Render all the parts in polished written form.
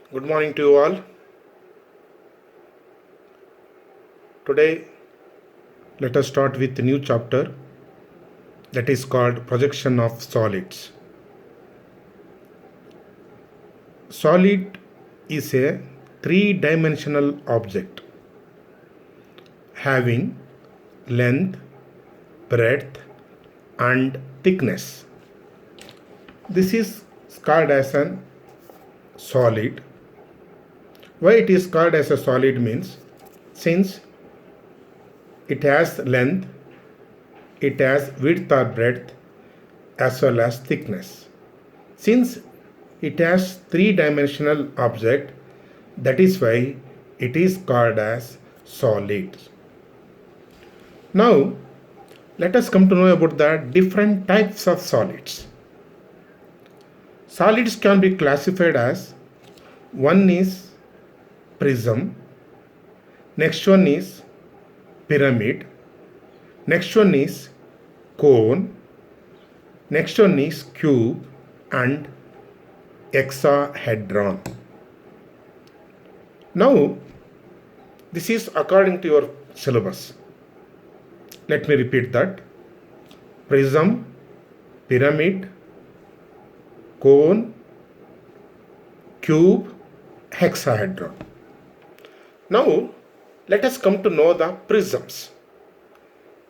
Good morning to you all. Today, let us start with a new chapter that is called Projection of Solids. Solid is a three-dimensional object having length, breadth, and thickness. This is called as a solid. Why it is called as a solid means, since it has length, it has width or breadth as well as thickness. Since it has three-dimensional object, that is why it is called as solid. Now, let us come to know about the different types of solids. Solids can be classified as, one is prism, next one is pyramid, next one is cone, next one is cube, and hexahedron. Now, this is according to your syllabus. Let me repeat that. Prism, pyramid, cone, cube, hexahedron. Now, let us come to know the prisms.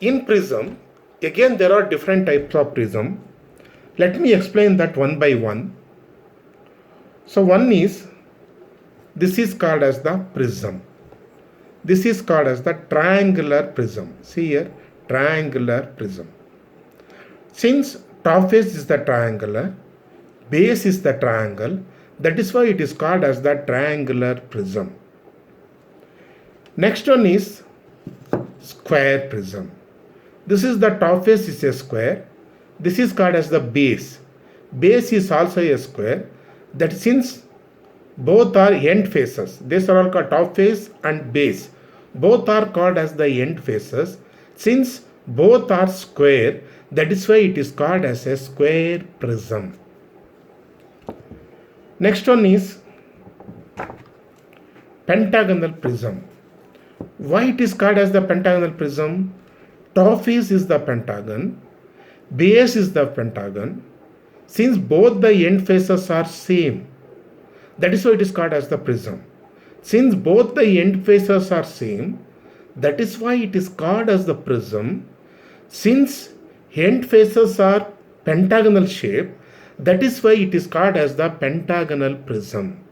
In prism, again there are different types of prism. Let me explain that one by one. So one is, this is called as the prism. This is called as the triangular prism. See here, triangular prism. Since top face is the triangular, base is the triangle, that is why it is called as the triangular prism. Next one is square prism. This is the top face is a square. This is called as the base. Base is also a square. That since both are end faces, these are all called top face and base. Both are called as the end faces. Since both are square, that is why it is called as a square prism. Next one is pentagonal prism. Why it is called as the pentagonal prism? Top face is the pentagon, base is the pentagon. Since both the end faces are same, that is why it is called as the prism. Since both the end faces are same, that is why it is called as the prism. Since end faces are pentagonal shape, that is why it is called as the pentagonal prism.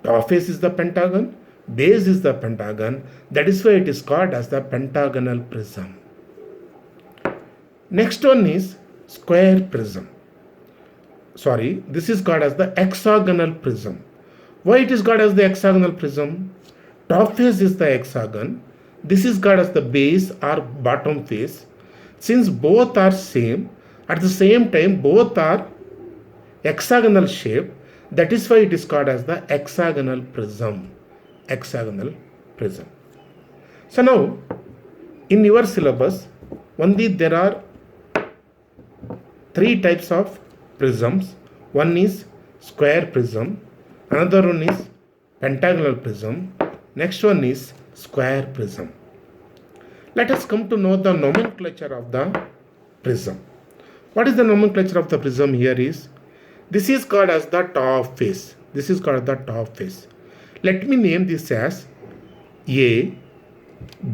Top face is the pentagon, base is the pentagon, that is why it is called as the pentagonal prism. Next one is square prism. This is called as the hexagonal prism. Why it is called as the hexagonal prism? Top face is the hexagon, this is called as the base or bottom face. Since both are same, at the same time both are hexagonal shape, that is why it is called as the hexagonal prism. Hexagonal prism. So now, in your syllabus, only there are three types of prisms. One is square prism, another one is pentagonal prism, next one is square prism. Let us come to know the nomenclature of the prism. What is the nomenclature of the prism here is, this is called as the top face. This is called the top face. Let me name this as A,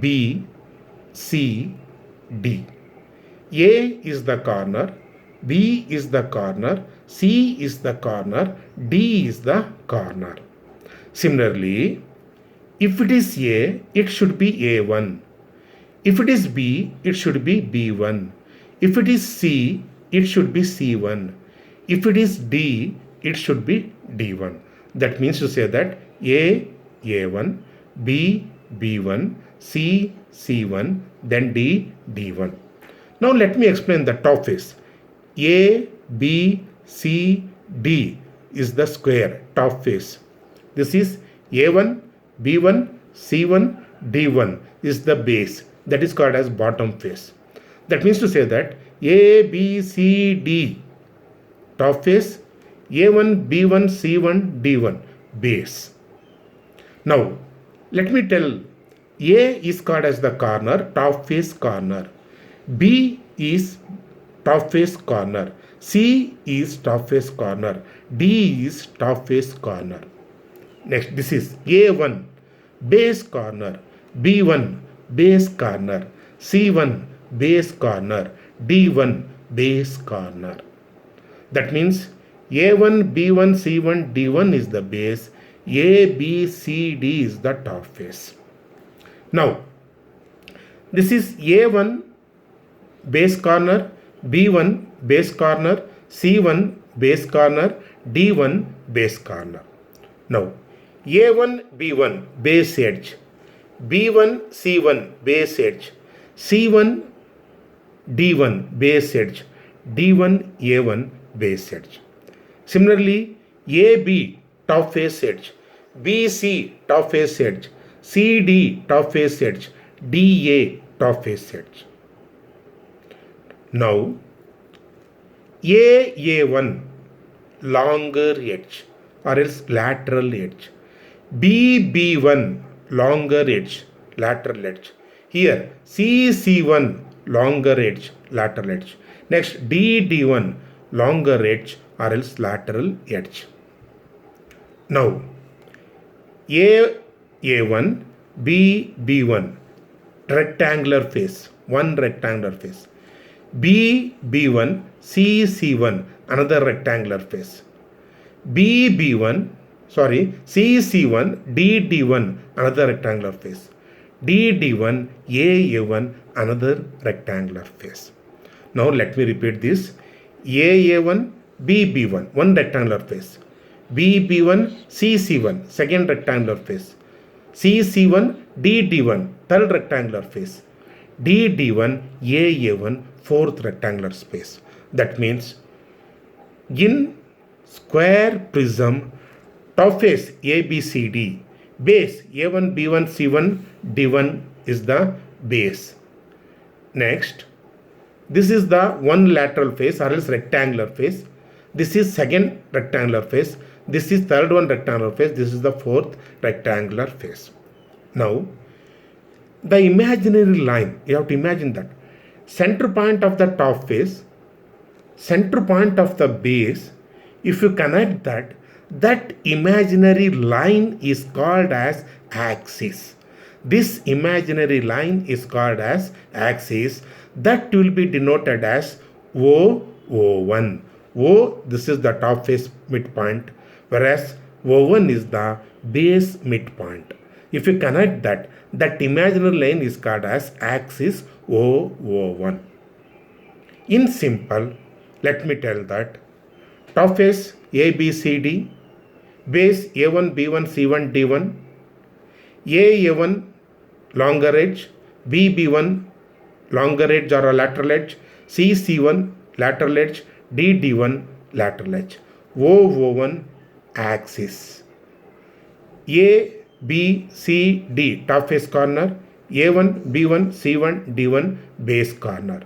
B, C, D. A is the corner, B is the corner, C is the corner, D is the corner. Similarly, if it is A, it should be A1. If it is B, it should be B1. If it is C, it should be C1. If it is D, it should be D1. That means to say that A, A1, B, B1, C, C1, then D, D1. Now let me explain the top face. A, B, C, D is the square top face. This is A1, B1, C1, D1 is the base. That is called as bottom face. That means to say that A, B, C, D top face, A1, B1, C1, D1. base. Now, let me tell, A is called as the corner, top face corner. B is top face corner. C is top face corner. D is top face corner. Next, this is A1, base corner. B1, base corner. C1, base corner. D1, base corner. That means A1, B1, C1, D1 is the base. A, B, C, D is the top face. Now, this is A1 base corner, B1 base corner, C1 base corner, D1 base corner. Now, A1, B1 base edge, B1, C1 base edge, C1, D1 base edge, D1, A1 base edge. Similarly, AB top face edge, BC top face edge, CD top face edge, DA top face edge. Now, AA1 longer edge or else lateral edge, BB1 longer edge, lateral edge. Here CC1 longer edge, lateral edge. Next DD1 longer edge or else lateral edge. Now, AA1, BB1 rectangular face, one rectangular face. BB1, CC1 another rectangular face. CC1, DD1 another rectangular face. DD1, AA1 another rectangular face. Now let me repeat this. AA1, BB1 one rectangular face. BB1, CC1 second rectangular face. CC1, DD1 third rectangular face. DD1, AA1 fourth rectangular space. That means in square prism, top face ABCD, base A1, B1, C1, D1 is the base. Next, this is the one lateral face or else rectangular face. This is second rectangular face. This is third one rectangular face. This is the fourth rectangular face. Now, the imaginary line, you have to imagine that. Center point of the top face, center point of the base, if you connect that, that imaginary line is called as axis. This imaginary line is called as axis. That will be denoted as O1. O, this is the top face midpoint, whereas O1 is the base midpoint. If you connect that, that imaginary line is called as axis O1. In simple, let me tell that top face ABCD, base A1, B1, C1, D1, AA1 longer edge, BB1 longer edge or a lateral edge, CC1 lateral edge, DD1 lateral edge, O1 axis. A, B, C, D top face corner, A1, B1, C1, D1 base corner,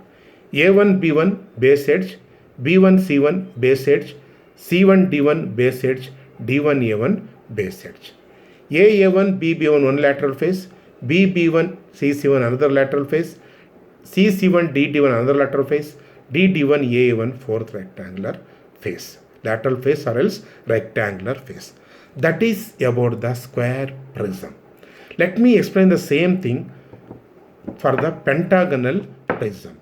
A1, B1 base edge, B1, C1 base edge, C1, D1 base edge, D1, A1 base edge. AA1, BB1 one lateral face, BB1, CC1 another lateral face, CC1, DD1 another lateral face, DD1, AA1 fourth rectangular face, lateral face or else rectangular face. That is about the square prism. Let me explain the same thing for the pentagonal prism.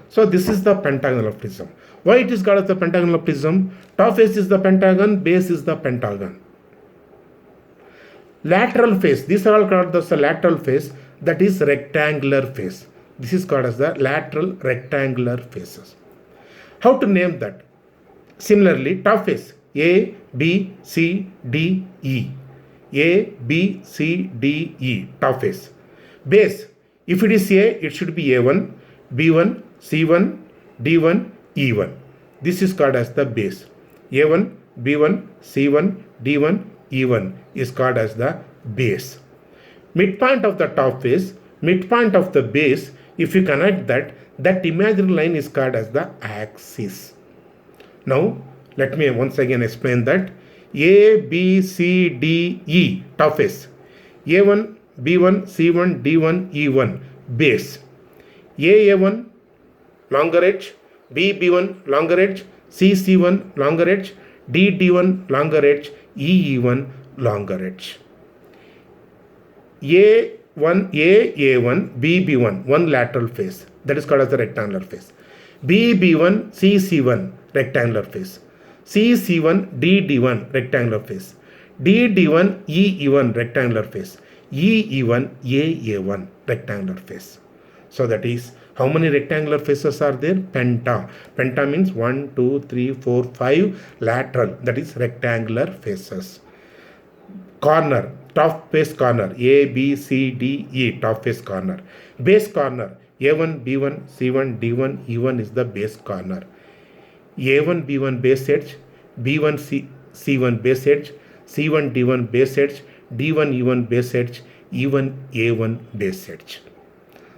So this is the pentagonal prism. Why it is called as the pentagonal prism? Top face is the pentagon, base is the pentagon. Lateral face, these are all called as the lateral face, that is rectangular face. This is called as the lateral rectangular faces. How to name that? Similarly, top face A, B, C, D, E. A, B, C, D, E, top face. Base, if it is A, it should be A1, B1, C1, D1, E1. This is called as the base. A1, B1, C1, D1, E1 is called as the base. Midpoint of the top face, midpoint of the base, if you connect that, that imaginary line is called as the axis. Now, let me once again explain that. A, B, C, D, E, top face. A1, B1, C1, D1, E1, base. A1, longer edge, B1, longer edge, C1, longer edge, D1, longer edge, E1, longer edge. A1, B1, one lateral face. That is called as the rectangular face. B1, C1, rectangular face. C1, D1, rectangular face. D1, E1, rectangular face. E1, A1, rectangular face. So that is how many rectangular faces are there? Penta. Penta means 1, 2, 3, 4, 5 lateral. That is rectangular faces. Corner, top face corner, A, B, C, D, E, top face corner. Base corner, A1, B1, C1, D1, E1 is the base corner. A1, B1 base edge, B1, C1 base edge, C1, D1 base edge, D1, E1 base edge, E1, A1 base edge.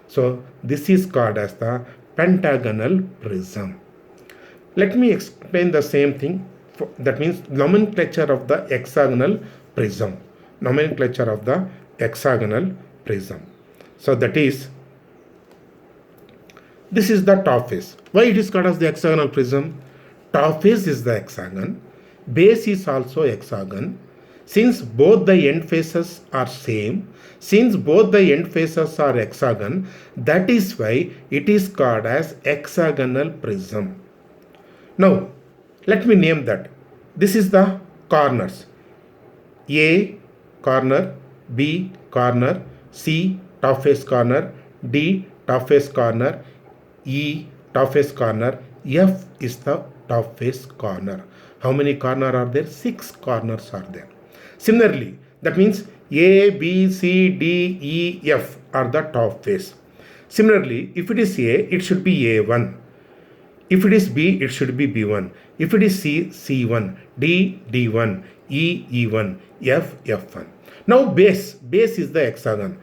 So this is called as the pentagonal prism. Let me explain the same thing. That means nomenclature of the hexagonal prism. Nomenclature of the hexagonal prism. So that is, this is the top face. Why it is called as the hexagonal prism? Top face is the hexagon. Base is also hexagon. Since both the end faces are same, since both the end faces are hexagon, that is why it is called as hexagonal prism. Now, let me name that. This is the corners. A corner, B corner, C top face corner, D top face corner, E top face corner, F is the top face corner. How many corners are there? 6 corners are there. Similarly, that means A, B, C, D, E, F are the top face. Similarly, if it is A, it should be A1. If it is B, it should be B1. If it is C, C1, D, D1, E, E1, F, F1. Now base is the hexagon.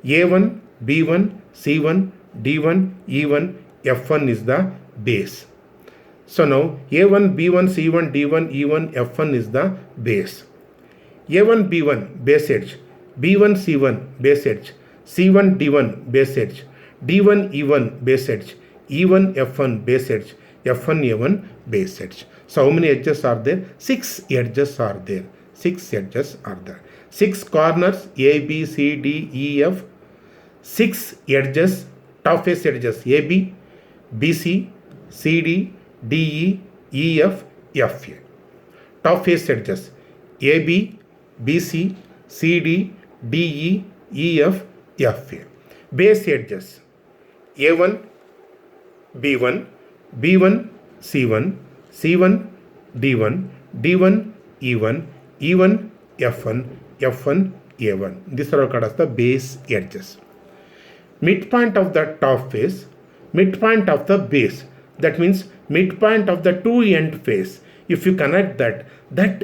A1, B1, C1, D1, E1, F1 is the base. So now A1, B1, C1, D1, E1, F1 is the base. A1, B1 base edge, B1, C1 base edge, C1, D1 base edge, D1, E1 base edge, E1, F1 base edge, F1, A1 base edge. So how many edges are there? 6 edges are there. 6 edges are there. 6 corners A, B, C, D, E, F. 6 edges, top face edges AB, BC, CD, DE, EF, FA. Top face edges AB, BC, CD, DE, EF, FA. Base edges A1, B1, B1, C1, C1, D1, D1, E1, E1, F1, F1, A1. These are all called as the base edges. Midpoint of the top face, midpoint of the base. That means midpoint of the two end face. If you connect that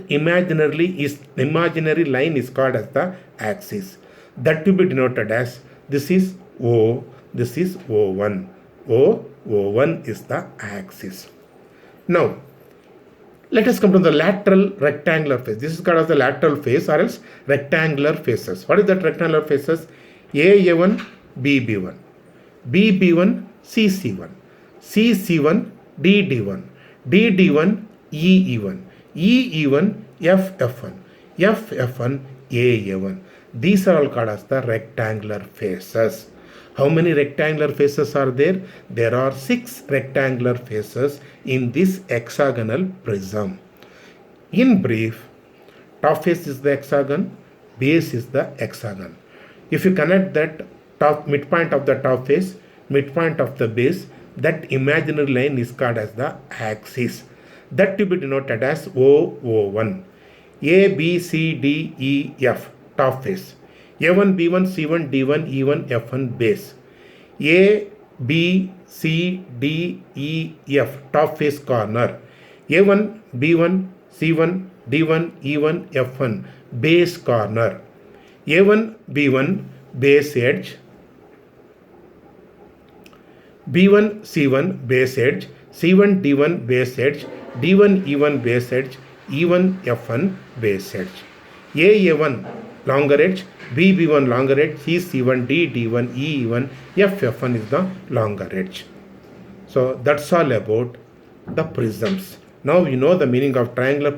imaginary line is called as the axis. That to be denoted as, this is O, this is O1. O1 is the axis. Now, let us come to the lateral rectangular face. This is called as the lateral face or else rectangular faces. What is that rectangular faces? A1, B1, B1, C1, C1, D1, D1, E1, E1, F1, F1, A1. These are all called as the rectangular faces. How many rectangular faces are there? There are 6 rectangular faces in this hexagonal prism. In brief, top face is the hexagon, base is the hexagon. If you connect that midpoint of the top face, midpoint of the base, that imaginary line is called as the axis. That to be denoted as O1. A, B, C, D, E, F, top face. A1, B1, C1, D1, E1, F1 base. A, B, C, D, E, F, top face corner. A1, B1, C1, D1, E1, F1 base corner. A1, B1 base edge. B1, C1 base edge. C1, D1 base edge. D1, E1 base edge. even F1 base edge. A1 longer edge, B1 longer edge, C1, D1, E1, F1 is the longer edge. So that's all about the prisms. Now you know the meaning of square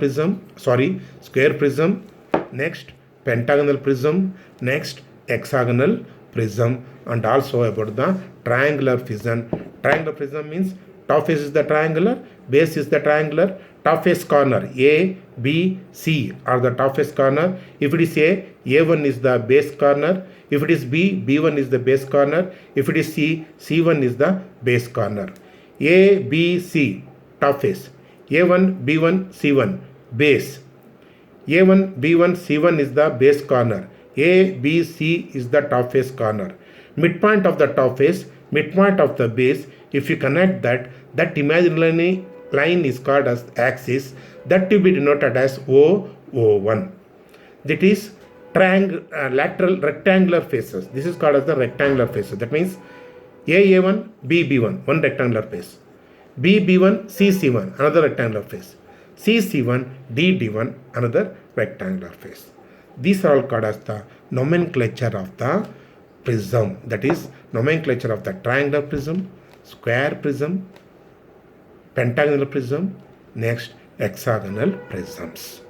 prism, next pentagonal prism, next hexagonal prism, and also about the triangular prism. Triangular prism means top face is the triangular, base is the triangular, top face corner A, B, C are the top face corner. If it is A, A1 is the base corner. If it is B, B1 is the base corner. If it is C, C1 is the base corner. A, B, C top face. A1, B1, C1 base. A1, B1, C1 is the base corner. A, B, C is the top face corner. Midpoint of the top face, midpoint of the base, if you connect that imaginary line is called as axis, that to be denoted as O1. That is lateral rectangular faces. This is called as the rectangular faces. That means A1, B1, one rectangular face. B1, C1, another rectangular face. C1, D1, another rectangular face. These are all called as the nomenclature of the prism. That is nomenclature of the triangular prism, square prism, pentagonal prism, next hexagonal prisms.